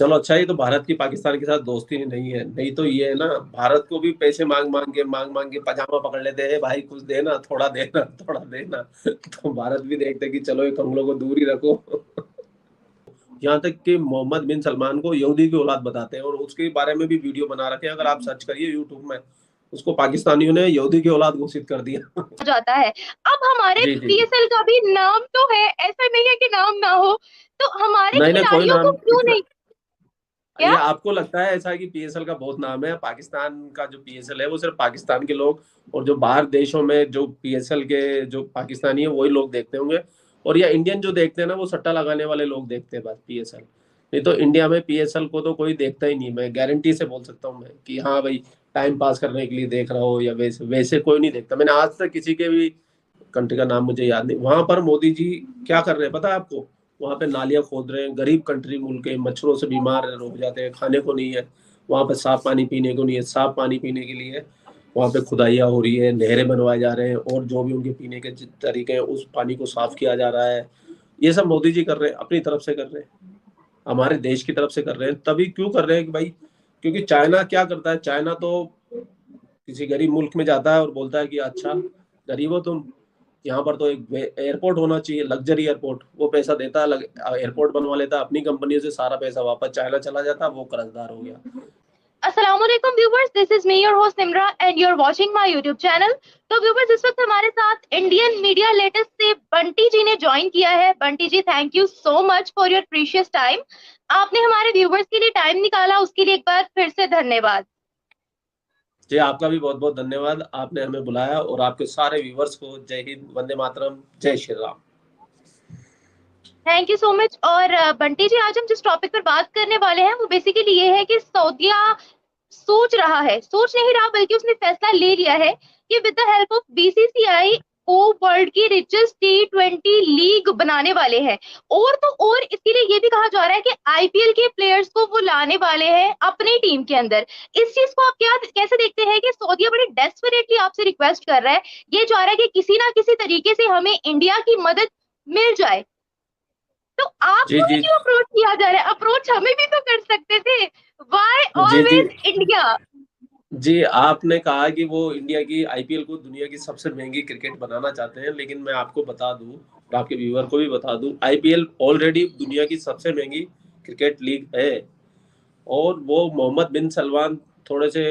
चलो अच्छा ही तो भारत की पाकिस्तान के साथ दोस्ती नहीं है, नहीं तो ये है ना, भारत को भी पैसे मांग मांग के पजामा पकड़ लेते हैं, भाई कुछ देना, थोड़ा देना, थोड़ा देना। तो भारत भी देखते हैं कि चलो एक हम लोग को दूर ही रखो। यहाँ तक कि मोहम्मद बिन सलमान को यहूदी की औलाद बताते हैं, और उसके बारे में भी वीडियो बना रखे हैं, अगर आप सर्च करिए यूट्यूब में, उसको पाकिस्तानियों ने यहूदी की औलाद घोषित कर दिया। जाता है। अब हमारे जी जी जी। पीएसएल का भी नाम तो है, ऐसा नहीं है कि नाम ना हो। तो हमारे नहीं नहीं, कोई खिलाड़ियों को नाम क्यों इतना, नहीं? क्या? ये आपको लगता है ऐसा कि पीएसएल का बहुत नाम है? पाकिस्तान का जो पीएसएल है वो सिर्फ पाकिस्तान के लोग, और जो बाहर देशों में जो पीएसएल के जो पाकिस्तानी है वही लोग देखते होंगे, और या इंडियन जो देखते हैं ना वो सट्टा लगाने वाले लोग देखते हैं बस पीएसएल। नहीं तो इंडिया में पीएसएल को तो कोई देखता ही नहीं, मैं गारंटी से बोल सकता हूँ मैं कि हाँ भाई, टाइम पास करने के लिए देख रहा हो या वैसे वैसे कोई नहीं देखता। मैंने आज तक किसी के भी कंट्री का नाम मुझे याद नहीं, वहां पर मोदी जी क्या कर रहे हैं पता है आपको? वहां पे नालियां खोद रहे हैं, गरीब कंट्री मुल्क है, मच्छरों से बीमार हो जाते हैं, खाने को नहीं है वहां पे, साफ पानी पीने को नहीं है, साफ पानी पीने के लिए वहां पे खुदाइयाँ हो रही है, नहरें बनवाए जा रहे हैं, और जो भी उनके पीने के तरीके हैं उस पानी को साफ किया जा रहा है। ये सब मोदी जी कर रहे हैं, अपनी तरफ से कर रहे हैं, हमारे देश की तरफ से कर रहे हैं। तभी क्यों कर रहे हैं कि भाई, क्योंकि चाइना क्या करता है, चाइना तो किसी गरीब मुल्क में जाता है और बोलता है कि अच्छा गरीब हो तुम, यहाँ पर तो एक एयरपोर्ट होना चाहिए, लग्जरी एयरपोर्ट, वो पैसा देता है, एयरपोर्ट बनवा लेता है अपनी कंपनी से, सारा पैसा वापस चाइना चला जाता, वो कर्जदार हो गया। अस्सलामुअलैकुम viewers, this is me your host Nimra and you are watching my YouTube channel. तो व्यूवर्स, इस वक्त हमारे साथ इंडियन मीडिया लेटेस्ट से बंटी जी ने ज्वाइन किया है। Bunty ji, thank you so much for your precious time. आपने हमारे व्यूवर्स के लिए टाइम निकाला, उसके लिए एक बार फिर से धन्यवाद। जी आपका भी बहुत बहुत धन्यवाद, आपने हमें बुलाया, और आपके सारे व्यूवर्स को जय हिंद, वंदे मातरम, जय Shri Ram. Thank you so much. और बंटी जी, आज हम जिस टॉपिक पर बात करने वाले हैं वो बेसिकली ये है कि सऊदीया सोच रहा है, सोच नहीं रहा बल्कि उसने फैसला ले लिया है कि with the help of BCCI वो वर्ल्ड की रिचेस्ट T20 लीग बनाने वाले हैं। और तो और इसके लिए ये भी कहा जा रहा है कि आईपीएल के प्लेयर्स को वो लाने वाले हैं अपनी टीम के अंदर। इस चीज को आप क्या कैसे देखते हैं कि सऊदीया बड़ी डेस्परेटली आपसे रिक्वेस्ट कर रहा है, ये चाह रहा है कि किसी ना किसी तरीके से हमें इंडिया की मदद मिल जाए। तो जी आपको ही जी क्यों अप्रोच किया जा रहा है? अप्रोच हमें भी तो कर सकते थे। वाई जी जी ऑलवेज इंडिया? जी, आपने कहा कि वो इंडिया की आईपीएल को दुनिया की सबसे महंगी क्रिकेट बनाना चाहते हैं, लेकिन मैं आपको बता दूं और आपके व्यूअर को भी बता दूं, आईपीएल ऑलरेडी दुनिया की सबसे महंगी क्रिकेट लीग है। और वो मोहम्मद बिन सलमान थोड़े से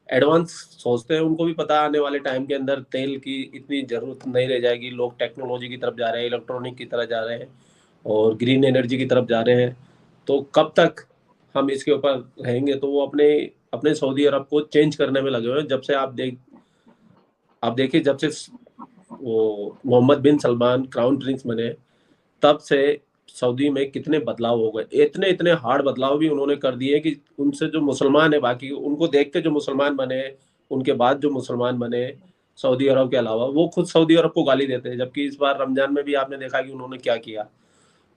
एडवांस सोचते हैं, उनको भी पता है आने वाले टाइम के अंदर तेल की इतनी जरूरत नहीं रह जाएगी, लोग टेक्नोलॉजी की तरफ जा रहे हैं, इलेक्ट्रॉनिक की तरफ जा रहे हैं, और ग्रीन एनर्जी की तरफ जा रहे हैं। तो कब तक हम इसके ऊपर रहेंगे? तो वो अपने अपने सऊदी अरब को चेंज करने में लगे हुए हैं। जब से आप देखिए, जब से वो मोहम्मद बिन सलमान क्राउन प्रिंस बने, तब से सऊदी में कितने बदलाव हो गए, इतने इतने हार्ड बदलाव भी उन्होंने कर दिए कि उनसे जो मुसलमान है, बाकी उनको देख के जो मुसलमान बने, उनके बाद जो मुसलमान बने सऊदी अरब के अलावा, वो खुद सऊदी अरब को गाली देते हैं। जबकि इस बार रमजान में भी आपने देखा कि उन्होंने क्या किया।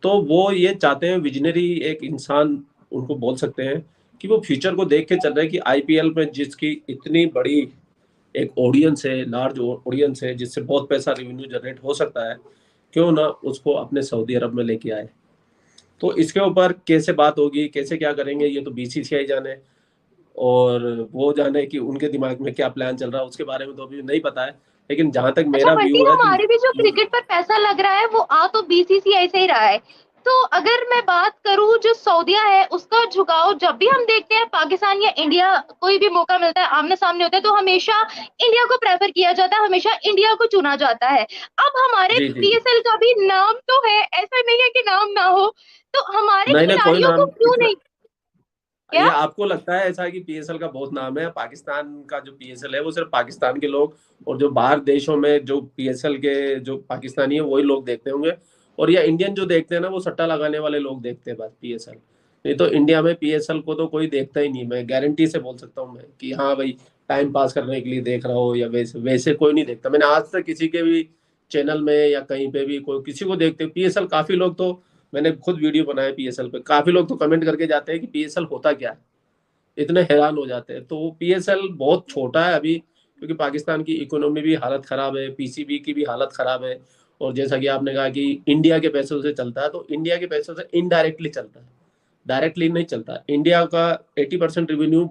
तो वो ये चाहते हैं, विजनरी एक इंसान उनको बोल सकते हैं, कि वो फ्यूचर को देख के चल रहे हैं कि आईपीएल में जिसकी इतनी बड़ी एक ऑडियंस है, लार्ज ऑडियंस है, जिससे बहुत पैसा रेवेन्यू जनरेट हो सकता है, क्यों ना उसको अपने सऊदी अरब में लेके आए। तो इसके ऊपर कैसे बात होगी, कैसे क्या करेंगे, ये तो बीसीसीआई जाने, और वो जाने कि उनके दिमाग में क्या प्लान चल रहा है, उसके बारे में तो अभी नहीं पता है। लेकिन जहां तक अच्छा मेरा बंटी, व्यू है तो हमारे भी जो क्रिकेट पर पैसा लग रहा है वो आ तो बीसीसीआई से ही रहा है। तो अगर मैं बात करूं, जो सऊदीया है उसका झुकाव जब भी हम देखते हैं पाकिस्तान या इंडिया, कोई भी मौका मिलता है आमने सामने होता है तो हमेशा इंडिया को प्रेफर किया जाता है, हमेशा इंडिया को चुना जाता है। अब हमारे जी जी जी। पीएसएल का भी नाम तो है, ऐसा नहीं है कि नाम ना हो। तो हमारे नहीं नहीं, कोई खिलाड़ियों को नाम क्यों इतना, नहीं? क्या? ये आपको लगता है ऐसा कि पीएसएल का बहुत नाम है? पाकिस्तान का जो पीएसएल है वो सिर्फ पाकिस्तान के लोग, और जो बाहर देशों में जो पीएसएल के जो पाकिस्तानी है वही लोग देखते होंगे, और या इंडियन जो देखते हैं ना वो सट्टा लगाने वाले लोग देखते हैं बस पीएसएल। नहीं तो इंडिया में पीएसएल को तो कोई देखता ही नहीं, मैं गारंटी से बोल सकता हूँ मैं कि हाँ भाई, टाइम पास करने के लिए देख रहा हो या वैसे वैसे कोई नहीं देखता। मैंने आज तक किसी के भी चैनल में या कहीं पे भी कोई किसी को देखते पीएसएल, काफी लोग तो, मैंने खुद वीडियो बनाया पीएसएल पे, काफी लोग तो कमेंट करके जाते हैं कि पीएसएल होता क्या है, इतने हैरान हो जाते हैं। तो पीएसएल बहुत छोटा है अभी, क्योंकि पाकिस्तान की इकोनॉमी भी हालत खराब है, पीसीबी की भी हालत खराब है, और जैसा कि आपने कहा कि इंडिया के पैसों से चलता है, तो इंडिया के पैसों से इनडायरेक्टली चलता है। डायरेक्टली नहीं चलता। इंडिया का 80% रेवेन्यू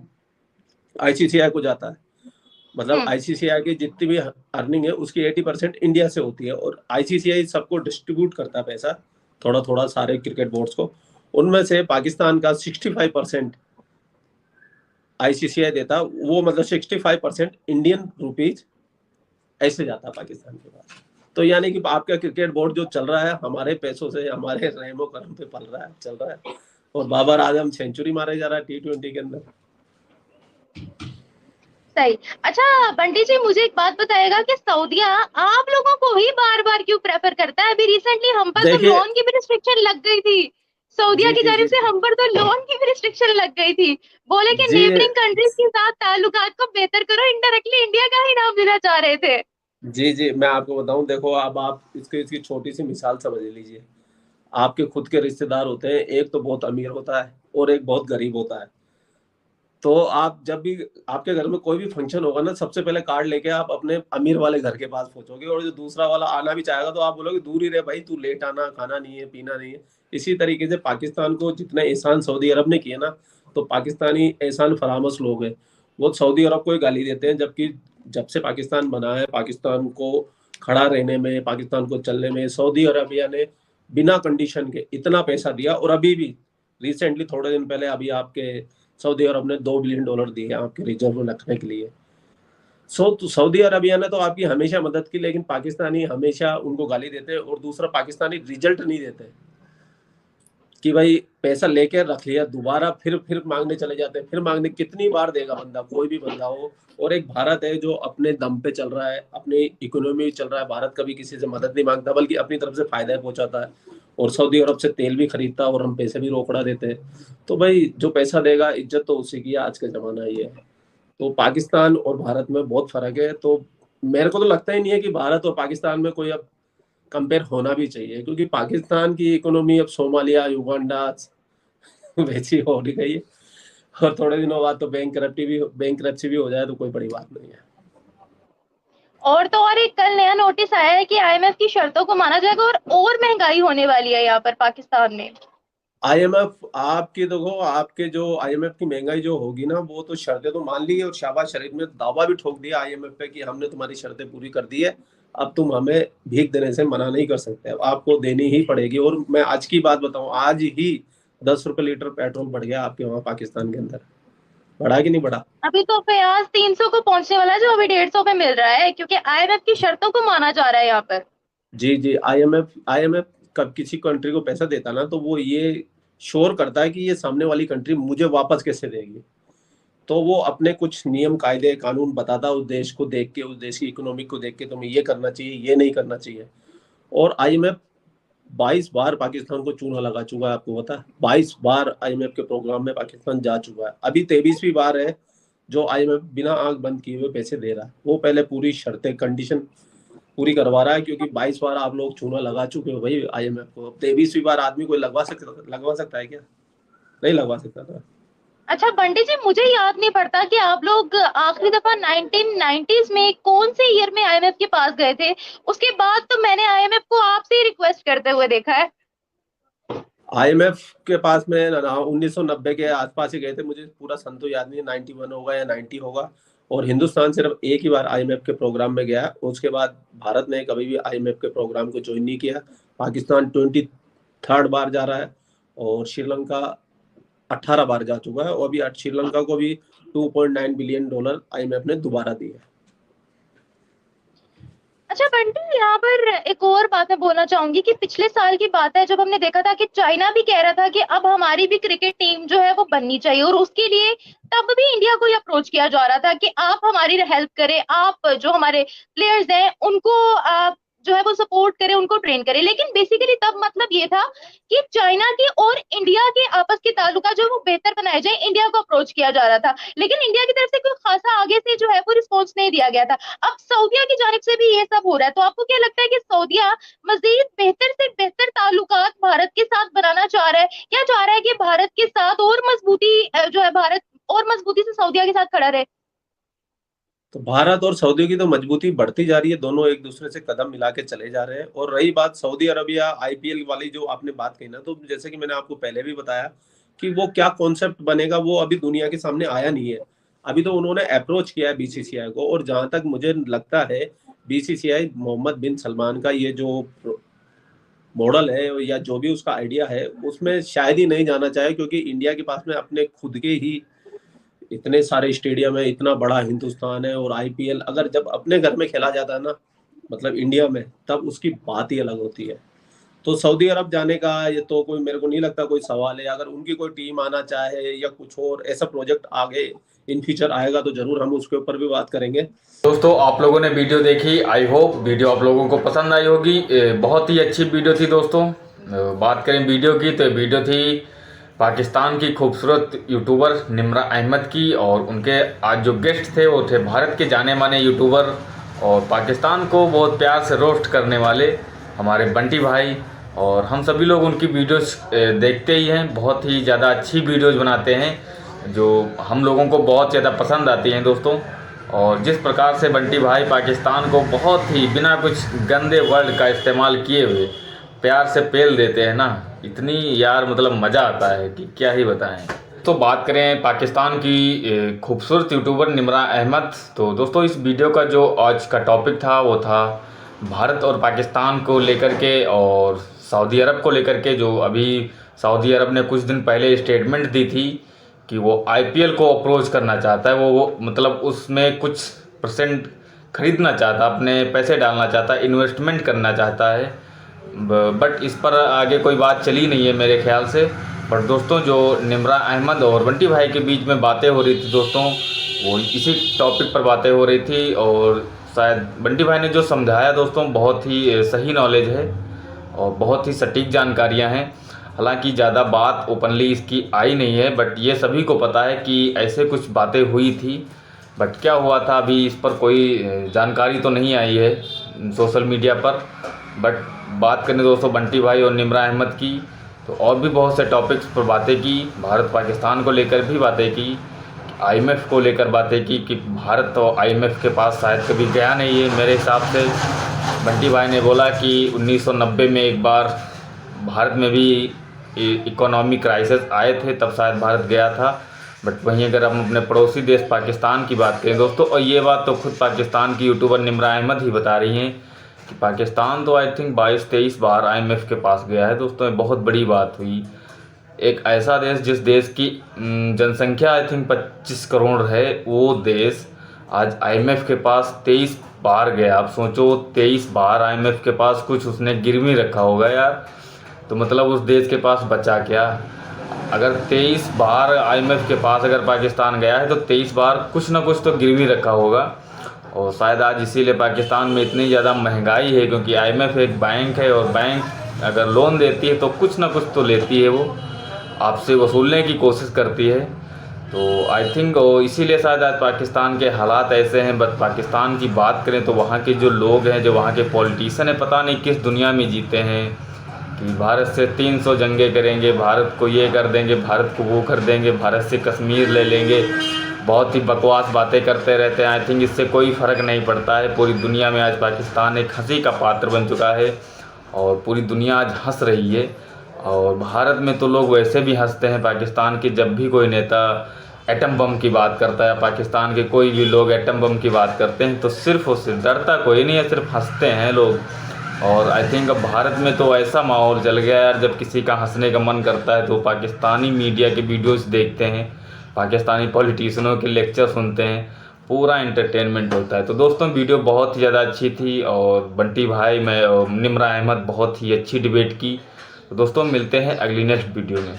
आईसीसीआई को जाता है, मतलब आईसीसीआई की जितनी भी अर्निंग है उसकी 80% इंडिया से होती है, और आईसीसीआई सबको डिस्ट्रीब्यूट करता है पैसा थोड़ा थोड़ा सारे क्रिकेट बोर्ड्स को। उनमें से पाकिस्तान का 65% आईसीसीआई देता, वो मतलब 65% इंडियन रुपीज ऐसे जाता पाकिस्तान के पास। तो यानी कि आपका क्रिकेट बोर्ड जो चल रहा है हमारे पैसों से, हमारे रहमो करम पे पल रहा है, चल रहा है। और बाबर आजम सेंचुरी मारे जा रहा है T20 के अंदर। सही। अच्छा बंटी जी, मुझे एक बात बताएगा कि सऊदिया आप लोगों को ही बार बार क्यों प्रेफर करता है? अभी रिसेंटली हम पर तो देखिए, लोन की भी रिस्ट्रिक्शन लग गई थी, सऊदिया जी की जी जानिब जी से हम पर तो लोन की भी रिस्ट्रिक्शन लग गई थी। बोले कि जी नेबरिंग कंट्रीज के साथ ताल्लुकात को बेहतर करो, इनडायरेक्टली इंडिया का ही नाम लेना चाह रहे थे। जी जी मैं आपको बताऊं, देखो अब आप इसकी छोटी सी मिसाल समझ लीजिए। आपके खुद के रिश्तेदार होते हैं, एक तो बहुत अमीर होता है और एक बहुत गरीब होता है। तो आप जब भी आपके घर में कोई भी फंक्शन होगा ना, सबसे पहले कार्ड लेके आप अपने अमीर वाले घर के पास पहुंचोगे, और जो दूसरा वाला आना भी चाहेगा तो आप बोलोगे दूर ही रहे भाई, तू लेट आना, खाना नहीं है पीना नहीं है। इसी तरीके से पाकिस्तान को जितने एहसान सऊदी अरब ने किए ना, तो पाकिस्तानी एहसान फरामोश लोग हैं, वो सऊदी अरब को ही गाली देते हैं। जबकि जब से पाकिस्तान बना है, पाकिस्तान को खड़ा रहने में, पाकिस्तान को चलने में सऊदी अरबिया ने बिना कंडीशन के इतना पैसा दिया। और अभी भी रिसेंटली थोड़े दिन पहले अभी आपके सऊदी अरब ने $2 बिलियन दिए आपके रिजर्व में रखने के लिए। तो सऊदी अरबिया ने तो आपकी हमेशा मदद की, लेकिन पाकिस्तानी हमेशा उनको गाली देते हैं। और दूसरा, पाकिस्तानी रिजल्ट नहीं देते कि भाई पैसा लेके रख लिया, दोबारा फिर मांगने चले जाते हैं। फिर मांगने कितनी बार देगा बंदा, कोई भी बंदा हो। और एक भारत है जो अपने दम पे चल रहा है, अपनी इकोनॉमी चल रहा है। भारत कभी किसी से मदद नहीं मांगता, बल्कि अपनी तरफ से फायदा पहुंचाता है। और सऊदी अरब से तेल भी खरीदता है और हम पैसे भी रोकड़ा देते हैं। तो भाई जो पैसा देगा इज्जत तो उसी की है, आज का जमाना ये है। तो पाकिस्तान और भारत में बहुत फर्क है। तो मेरे को तो लगता ही नहीं है कि भारत और पाकिस्तान में कोई अब कंपेयर होना भी चाहिए, क्योंकि पाकिस्तान की इकोनॉमी अब सोमालिया, युगांडा वैसी हो रही गई है। और थोड़े दिनों बाद तो बैंक करप्सी भी हो जाए तो कोई बड़ी बात नहीं है। और तो और एक कल नया नोटिस आया है कि आईएमएफ की शर्तों को माना जाएगा और महंगाई होने वाली है यहाँ पर पाकिस्तान में। आईएमएफ आपकी देखो, आपके जो आईएमएफ की महंगाई जो होगी ना, वो तो शर्तें तो मान ली है, और शाहबाज शरीफ ने दावा भी ठोक दिया आईएमएफ पे कि हमने तुम्हारी शर्तें पूरी कर दी है, अब तुम हमें भीख देने से मना नहीं कर सकते, अब आपको देनी ही पड़ेगी। और मैं आज की बात बताऊं, आज ही 10 रुपए लीटर पेट्रोल बढ़ गया आपके वहां पाकिस्तान के अंदर। बढ़ा कि नहीं बढ़ा? अभी तो प्याज 300 को पहुंचने वाला है, जो अभी 150 पे मिल रहा है, क्योंकि आईएमएफ की शर्तों को माना जा रहा है यहाँ पर। जी जी आईएमएफ कब किसी कंट्री को पैसा देता ना, तो वो ये श्योर करता है कि ये सामने वाली कंट्री मुझे वापस कैसे देगी। तो वो अपने कुछ नियम कायदे कानून बताता है उस देश को देख के, उस देश की इकोनॉमिक को देख के, तुम्हें ये करना चाहिए, ये नहीं करना चाहिए। और आईएमएफ 22 बार पाकिस्तान को चूना लगा चुका है, आपको पता है? 22 बार आईएमएफ के प्रोग्राम में पाकिस्तान जा चुका है, अभी 23वीं बार है जो आईएमएफ बिना आंख बंद किए हुए पैसे दे रहा है। वो पहले पूरी शर्तें कंडीशन पूरी करवा रहा है, क्योंकि 22 बार आप लोग चूना लगा चुके हो भाई आईएमएफ को। अब 23वीं बार आदमी कोई लगवा सकता है क्या? नहीं लगवा सकता था। अच्छा बंटी जी, मुझे याद नहीं पड़ता कि आप लोग आखिरी दफा 1990s में कौन से ईयर में आईएमएफ के पास गए थे। उसके बाद तो मैंने आईएमएफ को आपसे ही रिक्वेस्ट करते हुए देखा है। आईएमएफ के पास में 1990 के आसपास ही गए थे, मुझे पूरा सन तो याद नहीं है, 91 होगा या 90 होगा। और हिंदुस्तान सिर्फ एक ही बार आईएमएफ के प्रोग्राम में गया, उसके बाद भारत ने कभी भी आईएमएफ के प्रोग्राम को ज्वाइन नहीं किया। पाकिस्तान 23rd बार जा रहा है, और श्रीलंका 18 बार जा चुका है, और अभी श्रीलंका को भी $2.9 बिलियन आईएमएफ ने दोबारा दिए। अच्छा बंटी, यहाँ पर एक और बात मैं बोलना चाहूंगी कि पिछले साल की बात है जब हमने देखा था कि चाइना भी कह रहा था कि अब हमारी भी क्रिकेट टीम जो है वो बननी चाहिए, और उसके लिए तब भी इंडिया को अप्रोच किया जा रहा था कि आप हमारी हेल्प करें, आप जो हमारे प्लेयर्स हैं उनको आप जो है वो सपोर्ट करें, उनको ट्रेन करें। लेकिन बेसिकली तब मतलब ये था कि चाइना के और इंडिया के आपस के ताल्लुका जो वो बेहतर बनाए जाए, इंडिया को अप्रोच किया जा रहा था। लेकिन इंडिया की तरफ से कोई खासा आगे से जो है वो रिस्पॉन्स नहीं दिया गया था। अब सऊदिया की जानिब से भी ये सब हो रहा है, तो आपको क्या लगता है कि सऊदिया मजीद बेहतर से बेहतर ताल्लुकात भारत के साथ बनाना चाह रहा है, या चाह रहा है कि भारत के साथ और मजबूती जो है भारत और मजबूती से सऊदिया के साथ खड़ा रहे? तो भारत और सऊदी की तो मजबूती बढ़ती जा रही है, दोनों एक दूसरे से कदम मिला के चले जा रहे हैं। और रही बात सऊदी अरबिया आईपीएल वाली जो आपने बात कही ना, तो जैसे कि मैंने आपको पहले भी बताया कि वो क्या कॉन्सेप्ट बनेगा वो अभी दुनिया के सामने आया नहीं है। अभी तो उन्होंने अप्रोच किया है बीसीसीआई को, और जहां तक मुझे लगता है बीसीसीआई मोहम्मद बिन सलमान का ये जो मॉडल है या जो भी उसका आइडिया है उसमें शायद ही नहीं जाना चाहे, क्योंकि इंडिया के पास में अपने खुद के ही इतने सारे स्टेडियम है, इतना बड़ा हिंदुस्तान है, और आईपीएल अगर जब अपने घर में खेला जाता है ना, मतलब इंडिया में, तब उसकी बात ही अलग होती है। तो सऊदी अरब जाने का ये तो कोई, मेरे को नहीं लगता कोई सवाल है। अगर उनकी कोई टीम आना चाहे या कुछ और ऐसा प्रोजेक्ट आगे इन फ्यूचर आएगा तो जरूर हम उसके ऊपर भी बात करेंगे। दोस्तों आप लोगों ने वीडियो देखी, आई होप वीडियो आप लोगों को पसंद आई होगी। बहुत ही अच्छी वीडियो थी दोस्तों। बात करें वीडियो की तो वीडियो थी पाकिस्तान की खूबसूरत यूट्यूबर निम्रा अहमद की, और उनके आज जो गेस्ट थे वो थे भारत के जाने माने यूट्यूबर और पाकिस्तान को बहुत प्यार से रोस्ट करने वाले हमारे बंटी भाई। और हम सभी लोग उनकी वीडियोस देखते ही हैं, बहुत ही ज़्यादा अच्छी वीडियोस बनाते हैं जो हम लोगों को बहुत ज़्यादा पसंद आती हैं दोस्तों। और जिस प्रकार से बंटी भाई पाकिस्तान को बहुत ही बिना कुछ गंदे वर्ड का इस्तेमाल किए हुए प्यार से पेल देते हैं ना, इतनी यार मतलब मज़ा आता है कि क्या ही बताएं। तो बात करें पाकिस्तान की खूबसूरत यूट्यूबर निम्रा अहमद, तो दोस्तों इस वीडियो का जो आज का टॉपिक था वो था भारत और पाकिस्तान को लेकर के और सऊदी अरब को लेकर के। जो अभी सऊदी अरब ने कुछ दिन पहले स्टेटमेंट दी थी कि वो आईपीएल को अप्रोच करना चाहता है, वो मतलब उसमें कुछ परसेंट खरीदना चाहता, अपने पैसे डालना चाहता, इन्वेस्टमेंट करना चाहता है। बट इस पर आगे कोई बात चली नहीं है मेरे ख्याल से। बट दोस्तों जो निम्रा अहमद और बंटी भाई के बीच में बातें हो रही थी दोस्तों, वो इसी टॉपिक पर बातें हो रही थी। और शायद बंटी भाई ने जो समझाया दोस्तों बहुत ही सही नॉलेज है और बहुत ही सटीक जानकारियां हैं। हालांकि ज़्यादा बात ओपनली इसकी आई नहीं है, बट ये सभी को पता है कि ऐसे कुछ बातें हुई थी। बट क्या हुआ था अभी इस पर कोई जानकारी तो नहीं आई है सोशल मीडिया पर। बट बात करें दोस्तों बंटी भाई और निम्रा अहमद की, तो और भी बहुत से टॉपिक्स पर बातें की, भारत पाकिस्तान को लेकर भी बातें की, आईएमएफ को लेकर बातें की कि भारत तो आईएमएफ के पास शायद कभी गया नहीं है मेरे हिसाब से। बंटी भाई ने बोला कि 1990 में एक बार भारत में भी इकोनॉमिक क्राइसिस आए थे, तब शायद भारत गया था। बट वहीं अगर हम अपने पड़ोसी देश पाकिस्तान की बात करें दोस्तों, और ये बात तो खुद पाकिस्तान की यूट्यूबर निम्रा अहमद ही बता रही हैं कि पाकिस्तान तो आई थिंक 22-23 बार आईएमएफ के पास गया है दोस्तों। ये बहुत बड़ी बात हुई। एक ऐसा देश जिस देश की जनसंख्या आई थिंक 25 करोड़ है, वो देश आज आईएमएफ के पास 23 बार गया। आप सोचो 23 बार आईएमएफ के पास कुछ उसने गिरवी रखा होगा यार, तो मतलब उस देश के पास बचा क्या। अगर 23 बार आईएमएफ के पास अगर पाकिस्तान गया है तो 23 बार कुछ ना कुछ तो गिरवी रखा होगा। और शायद आज इसीलिए पाकिस्तान में इतनी ज़्यादा महंगाई है, क्योंकि आईएमएफ एक बैंक है और बैंक अगर लोन देती है तो कुछ ना कुछ तो लेती है, वो आपसे वसूलने की कोशिश करती है। तो आई थिंक इसीलिए शायद आज पाकिस्तान के हालात ऐसे हैं। बट पाकिस्तान की बात करें तो वहाँ के जो लोग हैं, जो वहाँ के पॉलिटिशियन हैं, पता नहीं किस दुनिया में जीते हैं कि भारत से 300 जंगे करेंगे, भारत को ये कर देंगे, भारत को वो कर देंगे, भारत से कश्मीर ले लेंगे। बहुत ही बकवास बातें करते रहते हैं। आई थिंक इससे कोई फ़र्क नहीं पड़ता है। पूरी दुनिया में आज पाकिस्तान एक हंसी का पात्र बन चुका है और पूरी दुनिया आज हंस रही है। और भारत में तो लोग वैसे भी हंसते हैं पाकिस्तान के, जब भी कोई नेता एटम बम की बात करता है, पाकिस्तान के कोई भी लोग एटम बम की बात करते हैं तो सिर्फ और सिर्फ, डरता कोई नहीं है, सिर्फ हंसते हैं लोग। और आई थिंक अब भारत में तो ऐसा माहौल चल गया यार, जब किसी का हंसने का मन करता है तो पाकिस्तानी मीडिया के वीडियोस देखते हैं, पाकिस्तानी पॉलिटिशियनों के लेक्चर सुनते हैं, पूरा एंटरटेनमेंट होता है। तो दोस्तों वीडियो बहुत ही ज़्यादा अच्छी थी और बंटी भाई में निम्रा अहमद बहुत ही अच्छी डिबेट की। तो दोस्तों मिलते हैं अगली नेक्स्ट वीडियो में।